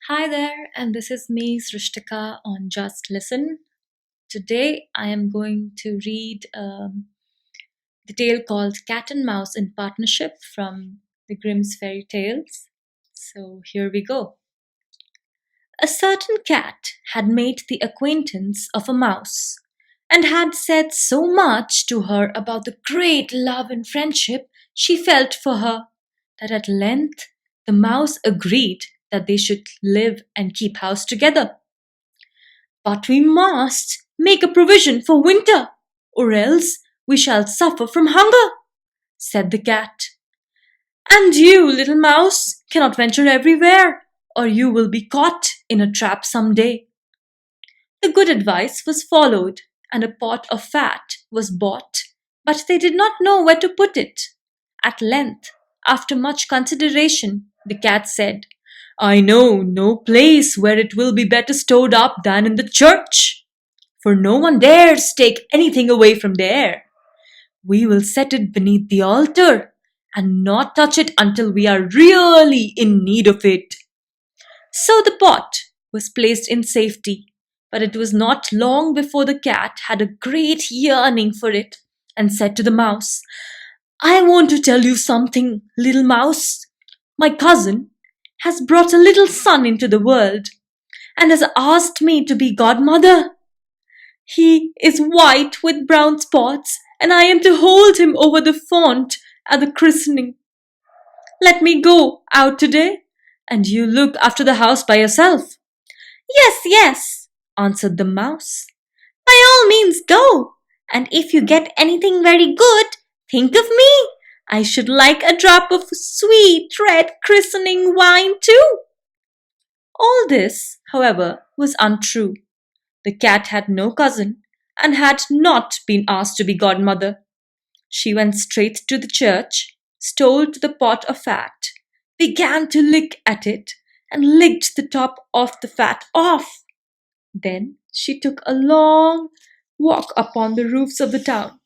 Hi there, and this is me, Srishtika, on Just Listen. Today I am going to read the tale called Cat and Mouse in Partnership from the Grimm's Fairy Tales. So here we go. A certain cat had made the acquaintance of a mouse and had said so much to her about the great love and friendship she felt for her that at length the mouse agreed that they should live and keep house together. But we must make a provision for winter, or else we shall suffer from hunger, said the cat. And you, little mouse, cannot venture everywhere, or you will be caught in a trap some day. The good advice was followed, and a pot of fat was bought, but they did not know where to put it. At length, after much consideration, the cat said, I know no place where it will be better stored up than in the church, for no one dares take anything away from there. We will set it beneath the altar and not touch it until we are really in need of it. So the pot was placed in safety, but it was not long before the cat had a great yearning for it and said to the mouse, I want to tell you something, little mouse. My cousin has brought a little son into the world and has asked me to be godmother. He is white with brown spots, and I am to hold him over the font at the christening. Let me go out today, and you look after the house by yourself. Yes, yes, answered the mouse. By all means go, and if you get anything very good, think of me. I should like a drop of sweet red christening wine too. All this, however, was untrue. The cat had no cousin and had not been asked to be godmother. She went straight to the church, stole the pot of fat, began to lick at it, and licked the top of the fat off. Then she took a long walk upon the roofs of the town,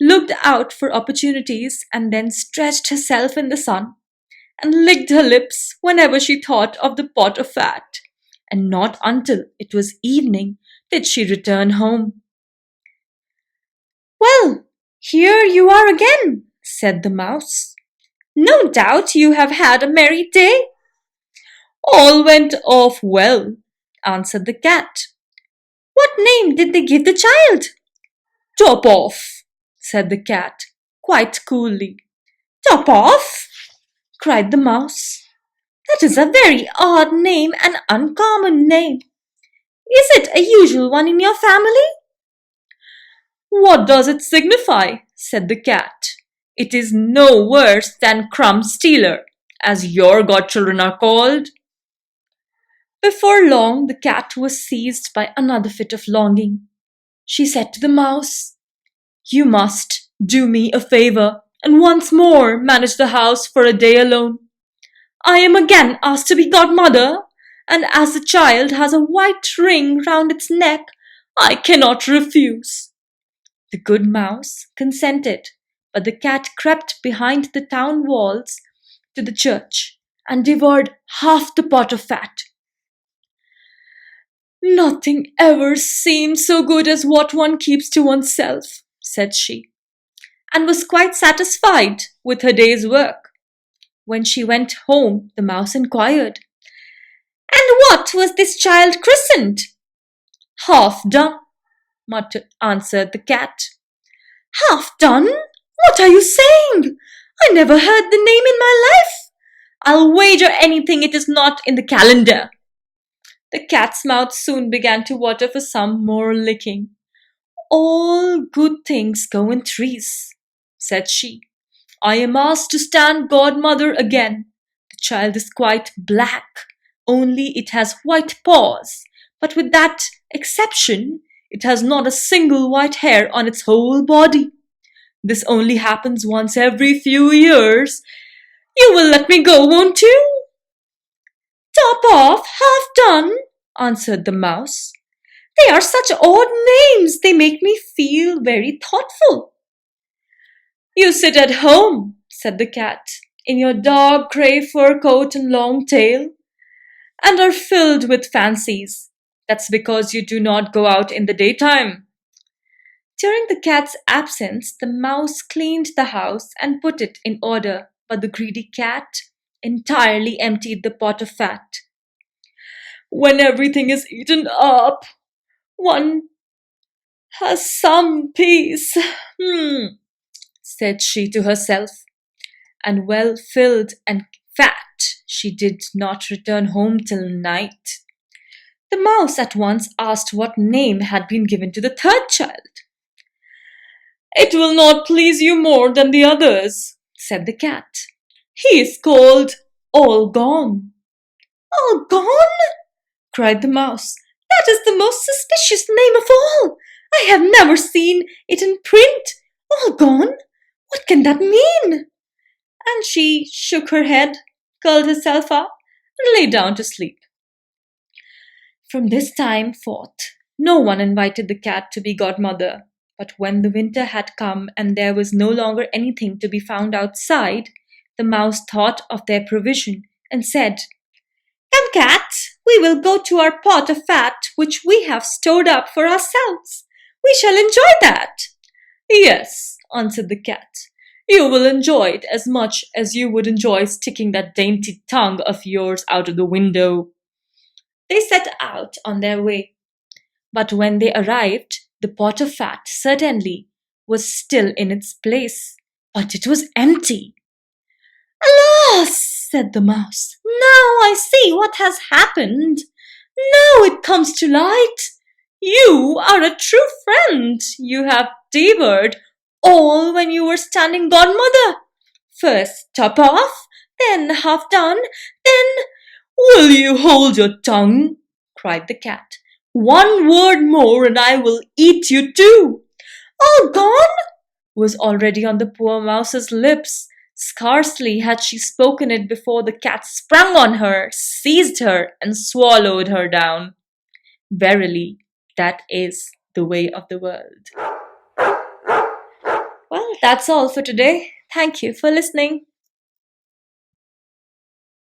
looked out for opportunities, and then stretched herself in the sun and licked her lips whenever she thought of the pot of fat. And not until it was evening did she return home. Well, here you are again, said the mouse. No doubt you have had a merry day. All went off well, answered the cat. What name did they give the child? Top off, said the cat, quite coolly. Top off? Cried the mouse. That is a very odd name, an uncommon name. Is it a usual one in your family? What does it signify? Said the cat. It is no worse than Crumb Stealer, as your godchildren are called. Before long, the cat was seized by another fit of longing. She said to the mouse, You must do me a favor and once more manage the house for a day alone. I am again asked to be godmother, and as the child has a white ring round its neck, I cannot refuse. The good mouse consented, but the cat crept behind the town walls to the church and devoured half the pot of fat. Nothing ever seems so good as what one keeps to oneself, said she, and was quite satisfied with her day's work. When she went home, the mouse inquired, And what was this child christened? Half done, answered the cat. Half done? What are you saying? I never heard the name in my life. I'll wager anything it is not in the calendar. The cat's mouth soon began to water for some more licking. All good things go in threes, said she. I am asked to stand godmother again. The child is quite black, only it has white paws, but with that exception, it has not a single white hair on its whole body. This only happens once every few years. You will let me go, won't you? Top off, half done, answered the mouse. They are such odd names, they make me feel very thoughtful. You sit at home, said the cat, in your dark grey fur coat and long tail, and are filled with fancies. That's because you do not go out in the daytime. During the cat's absence, the mouse cleaned the house and put it in order, but the greedy cat entirely emptied the pot of fat. When everything is eaten up, one has some peace, said she to herself, and well filled and fat, she did not return home till night. The mouse at once asked what name had been given to the third child. It will not please you more than the others, said the cat. He is called All Gone. All Gone? Cried the mouse. That is the most suspicious name of all. I have never seen it in print. All gone? What can that mean? And she shook her head, curled herself up, and lay down to sleep. From this time forth, no one invited the cat to be godmother. But when the winter had come and there was no longer anything to be found outside, the mouse thought of their provision and said, Come, cat, we will go to our pot of fat which we have stored up for ourselves. We shall enjoy that. Yes, answered the cat. You will enjoy it as much as you would enjoy sticking that dainty tongue of yours out of the window. They set out on their way. But when they arrived, the pot of fat certainly was still in its place, but it was empty. Alas, said the mouse, now I see what has happened. Now it comes to light. You are a true friend. You have devoured all when you were standing godmother. First top off, then half done, then will you hold your tongue? Cried the cat. One word more and I will eat you too. All gone? Was already on the poor mouse's lips. Scarcely had she spoken it before the cat sprung on her, seized her, and swallowed her down. Verily, that is the way of the world. Well, that's all for today. Thank you for listening.